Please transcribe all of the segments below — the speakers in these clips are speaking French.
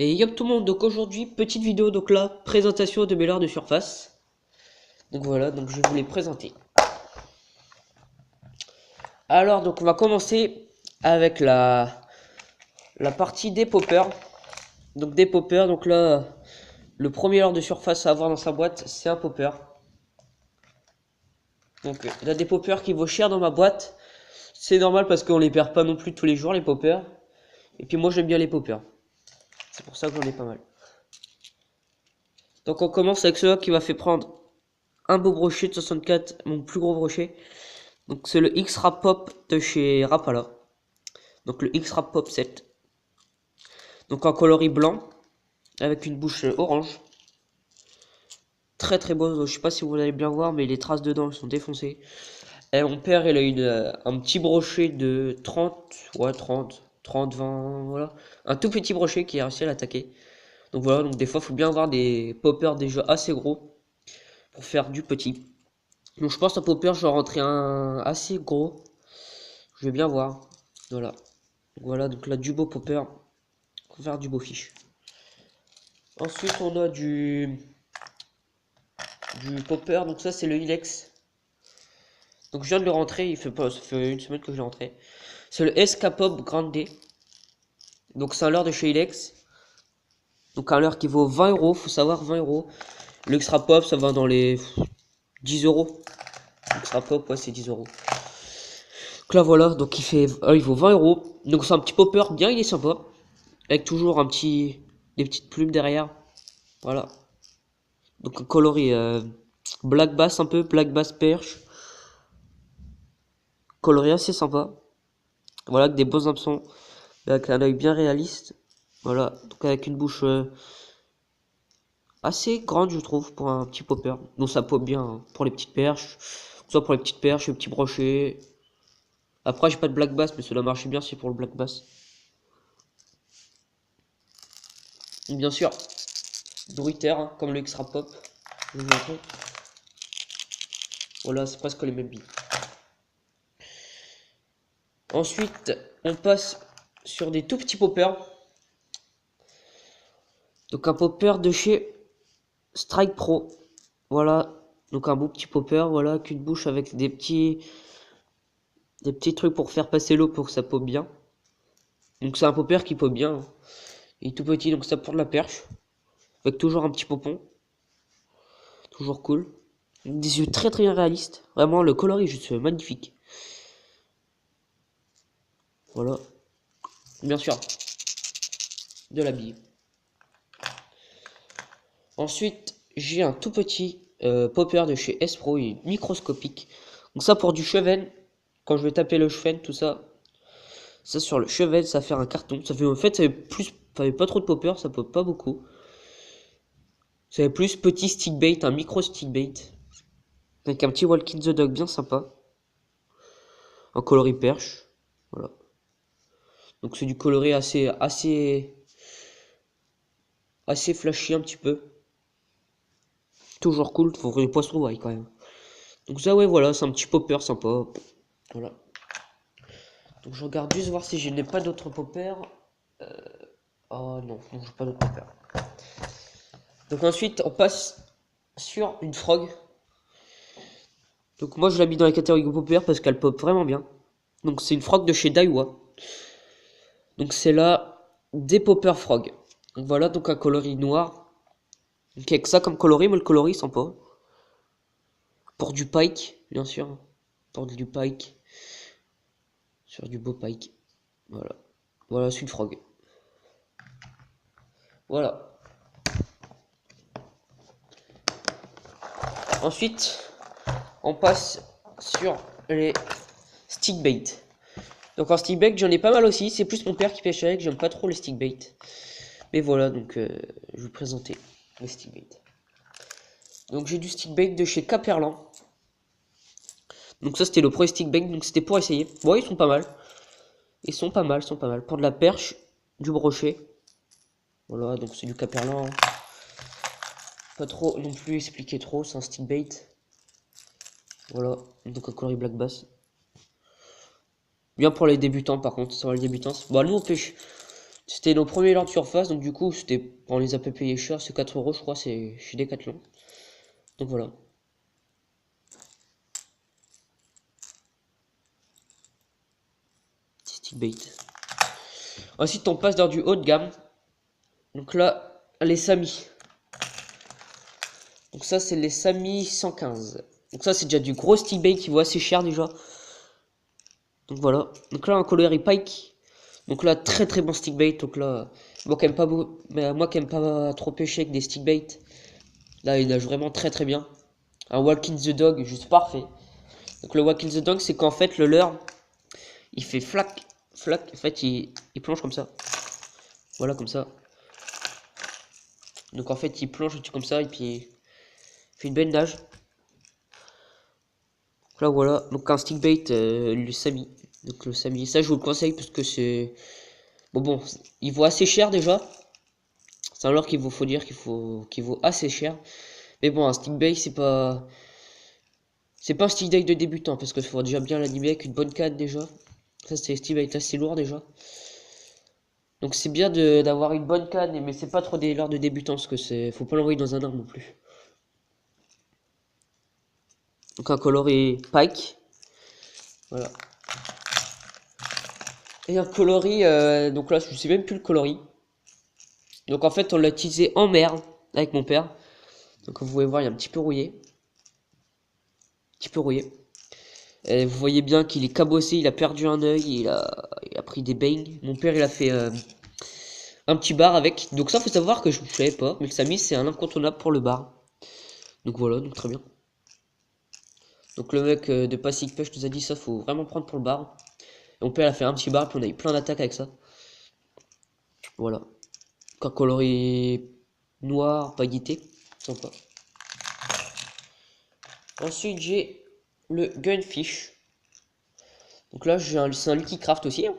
Et yop tout le monde, donc aujourd'hui, petite vidéo, donc là, présentation de mes leurres de surface. Donc voilà, donc je vais vous les présenter. Alors, donc on va commencer avec la partie des poppers. Donc des poppers, donc là, le premier leurre de surface à avoir dans sa boîte, c'est un popper. Donc il y a des poppers qui vaut cher dans ma boîte. C'est normal parce qu'on les perd pas non plus tous les jours, les poppers. Et puis moi j'aime bien les poppers. C'est pour ça que j'en ai pas mal. Donc on commence avec celui qui m'a fait prendre un beau brochet de 64, mon plus gros brochet. Donc c'est le X-Rap Pop de chez Rapala. Donc le X-Rap Pop 7. Donc en coloris blanc, avec une bouche orange. Très très beau, je sais pas si vous allez bien voir, mais les traces dedans sont défoncées. Et mon père, il a un petit brochet de 30, ouais 30, 20, voilà. Un tout petit brochet qui a réussi à l'attaquer. Donc voilà, donc des fois, il faut bien avoir des poppers déjà assez gros pour faire du petit. Donc je pense à popper, je vais rentrer un assez gros. Je vais bien voir. Voilà. Voilà, donc là, du beau popper. On va faire du beau fiche. Ensuite, on a du popper. Donc ça, c'est le Ilex. Donc je viens de le rentrer. Il fait pas, ça fait une semaine que je l'ai rentré. C'est le SK Pop Grande D. Donc c'est un leurre de chez Ilex. Donc un leurre qui vaut 20 euros. Faut savoir 20 euros. L'extra pop, ça va dans les 10 euros. L'extra pop, ouais, c'est 10 euros. Donc là, voilà. Donc il vaut 20 euros. Donc c'est un petit popper bien, il est sympa. Avec toujours des petites plumes derrière. Voilà. Donc un coloris black bass un peu, black bass perche. Coloris assez sympa. Voilà, avec des beaux hameçons. Avec un œil bien réaliste. Voilà, donc avec une bouche assez grande, je trouve, pour un petit popper. Donc ça pop bien hein, pour les petites perches. Soit pour les petites perches, les petits brochets. Après, j'ai pas de black bass, mais cela marche bien si pour le black bass. Et bien sûr, Doriter, hein, comme le extra pop. Je vous montre. Voilà, c'est presque les mêmes billes. Ensuite, on passe sur des tout petits poppers. Donc un popper de chez Strike Pro. Voilà, donc un beau petit popper, voilà, qu'une bouche avec des petits trucs pour faire passer l'eau pour que ça pop bien. Donc c'est un popper qui pop bien. Hein. Il est tout petit, donc ça pour de la perche. Avec toujours un petit popon. Toujours cool. Des yeux très très réalistes. Vraiment, le coloris est juste magnifique. Voilà. Bien sûr, de la bille. Ensuite, j'ai un tout petit popper de chez S-Pro, il est microscopique. Donc ça pour du cheven, quand je vais taper le cheven, tout ça. Ça sur le cheven, ça va faire un carton. Ça fait en fait, ça fait pas trop de popper, ça pop pas beaucoup. Ça fait plus petit stick bait, un micro stick bait. Avec un petit walk in the dog bien sympa. Un coloris perche. Voilà. Donc c'est du coloré assez flashy un petit peu. Toujours cool, faut les poissons vaillent quand même. Donc ça ouais voilà, c'est un petit popper sympa. Voilà. Donc je regarde juste voir si je n'ai pas d'autres poppers. Oh non, non j'ai pas d'autres poppers. Donc ensuite on passe sur une frog. Donc moi je l'ai mis dans la catégorie popper parce qu'elle pop vraiment bien. Donc c'est une frog de chez Daiwa. Donc c'est là des popper frog. Donc voilà, donc un coloris noir. Donc avec ça comme coloris, mais le coloris sympa. Pour du pike, bien sûr. Pour du pike. Sur du beau pike. Voilà. Voilà, c'est une frog. Voilà. Ensuite, on passe sur les stick bait. Donc en stick bait, j'en ai pas mal aussi. C'est plus mon père qui pêche avec. J'aime pas trop les stick bait. Mais voilà, donc je vais vous présenter les stick bait. Donc j'ai du stick bait de chez Caperlan. Donc ça c'était le premier stick bait. Donc c'était pour essayer. Bon, ils sont pas mal. Ils sont pas mal, Pour de la perche, du brochet. Voilà, donc c'est du Caperlan. Hein. Pas trop non plus expliquer trop, c'est un stick bait. Voilà, donc un coloris black bass. Bien pour les débutants par contre, sur les débutants. Bon, nous on pêche C'était nos premiers leurres de surface, donc du coup, on les a pas payés cher, c'est 4 euros, je crois, c'est chez Decathlon. Donc voilà. Stick bait. Ensuite, on passe dans du haut de gamme. Donc là, les Sami. Donc ça, c'est les Sami 115. Donc ça, c'est déjà du gros stick bait qui vaut assez cher déjà. Donc voilà. Donc là, un coloris Pike. Donc là, très très bon stick bait. Donc là, moi qui aime pas, trop pêcher avec des stick bait, là, il nage vraiment très très bien. Un Walking the Dog, juste parfait. Donc le Walking the Dog, c'est qu'en fait, le leurre, il fait flac, flac. En fait, il plonge comme ça. Voilà, comme ça. Donc en fait, il plonge comme ça et puis il fait une belle nage. Donc là, voilà. Donc un stick bait, le Sami. Donc le Sami, ça, je vous le conseille parce que c'est... Bon, il vaut assez cher déjà. C'est un leurre qu'il faut dire qu'il vaut assez cher. Mais bon, un stick bait, c'est pas... C'est pas un stick bait de débutant parce qu'il faut déjà bien l'animer avec une bonne canne déjà. Ça, c'est un stick bait assez lourd déjà. Donc c'est bien d'avoir une bonne canne, mais c'est pas trop des leurres de débutants parce que faut pas l'envoyer dans un arbre non plus. Donc un coloris Pike. Voilà. Et un coloris, donc là je sais même plus le coloris. Donc en fait on l'a utilisé en mer avec mon père. Donc vous pouvez voir il est un petit peu rouillé. Un petit peu rouillé. Et vous voyez bien qu'il est cabossé, il a perdu un œil, il a pris des bangs. Mon père il a fait un petit bar avec. Donc ça faut savoir que je ne savais pas, mais le Sami c'est un incontournable pour le bar. Donc voilà, donc très bien. Donc le mec de Pacific Pêche nous a dit ça, faut vraiment prendre pour le bar. Et mon père a fait un petit bar, puis on a eu plein d'attaques avec ça. Voilà. Un coloris noir, pailleté. Sympa. Ensuite j'ai le Gunfish. Donc là c'est un Lucky Craft aussi. Hein.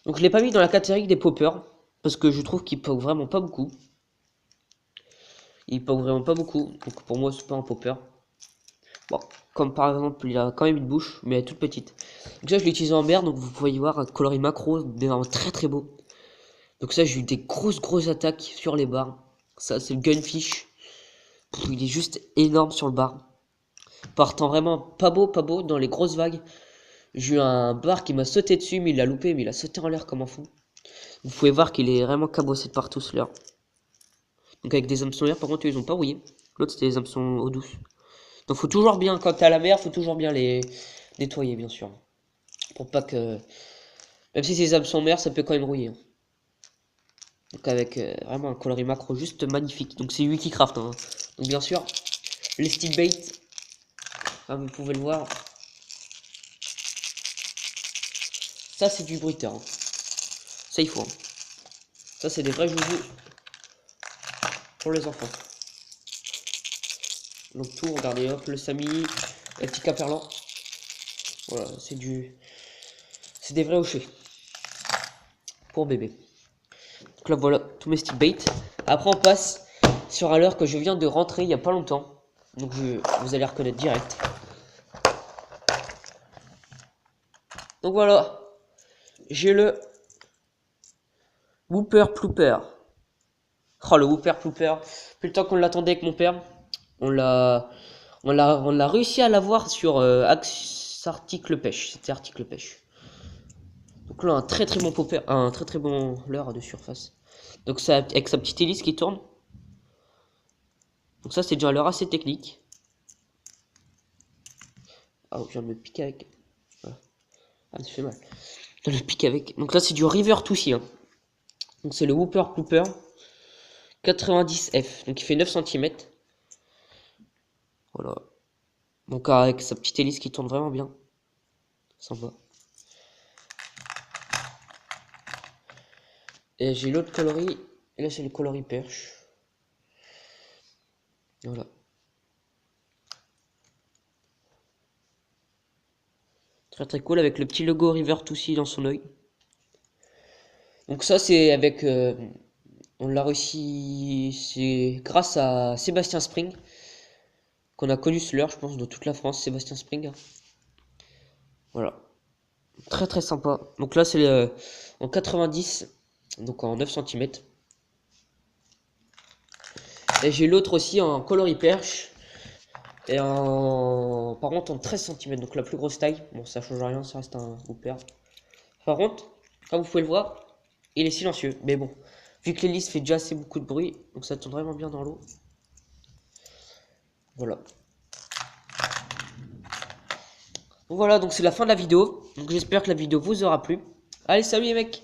Donc je l'ai pas mis dans la catégorie des poppers. Parce que je trouve qu'il poke vraiment pas beaucoup. Il poke vraiment pas beaucoup. Donc pour moi c'est pas un popper. Bon, comme par exemple, il a quand même une bouche, mais elle est toute petite. Donc ça, je l'ai utilisé en mer, donc vous pouvez y voir un coloris macro, vraiment très très beau. Donc ça, j'ai eu des grosses attaques sur les barres. Ça, c'est le Gunfish. Il est juste énorme sur le bar. Partant vraiment pas beau, dans les grosses vagues. J'ai eu un bar qui m'a sauté dessus, mais il l'a loupé, mais il a sauté en l'air comme un fou. Vous pouvez voir qu'il est vraiment cabossé de partout, ce leurre. Donc avec des hameçons air, par contre, ils ont pas rouillé. L'autre, c'était des hameçons eau douce. Donc faut toujours bien, quand t'es à la mer, faut toujours bien les nettoyer, bien sûr. Pour pas que... Même si ces hameçons mer, ça peut quand même rouiller. Hein. Donc avec vraiment un coloris macro juste magnifique. Donc c'est Wikicraft. Hein. Donc bien sûr, les stick bait, comme vous pouvez le voir. Ça c'est du bruiteur. Hein. Ça il faut. Hein. Ça c'est des vrais joujoux pour les enfants. Donc tout, regardez, hop, le Sami, les petits caperlans. Voilà, c'est des vrais hochets. Pour bébé. Donc là voilà, tous mes stick bait. Après on passe sur un leurre que je viens de rentrer il y a pas longtemps. Donc vous allez reconnaître direct. Donc voilà, j'ai le Whooper Plooper. Oh le Whooper Plooper. Depuis le temps qu'on l'attendait avec mon père, on l'a réussi à l'avoir sur article pêche. C'était article pêche. Donc là un très bon popper, un très bon leurre de surface. Donc ça avec sa petite hélice qui tourne. Donc ça c'est déjà un leurre assez technique. Ah oh, je viens de me piquer avec. Voilà. Ah ça fait mal. Je le pique avec. Donc là c'est du River Touchy. Hein. Donc c'est le Whooper Plooper 90F. Donc il fait 9 cm. Voilà. Donc avec sa petite hélice qui tourne vraiment bien. Sympa. Et j'ai l'autre coloris. Et là c'est le coloris perche. Voilà. Très cool avec le petit logo River Touchy dans son œil. Donc ça c'est avec... on l'a réussi... C'est grâce à Sébastien Spring. Qu'on a connu ce leurre je pense dans toute la France. Sébastien Spring. Voilà. Très sympa. Donc là c'est en 90. Donc en 9 cm. Et j'ai l'autre aussi en coloris perche. Et en... Par contre en 13 cm, donc la plus grosse taille. Bon, ça change rien, ça reste un Hooper. Par contre, comme vous pouvez le voir, il est silencieux. Mais bon, vu que l'hélice fait déjà assez beaucoup de bruit, donc ça tourne vraiment bien dans l'eau. Voilà. Bon, voilà, donc c'est la fin de la vidéo. Donc j'espère que la vidéo vous aura plu. Allez, salut les mecs!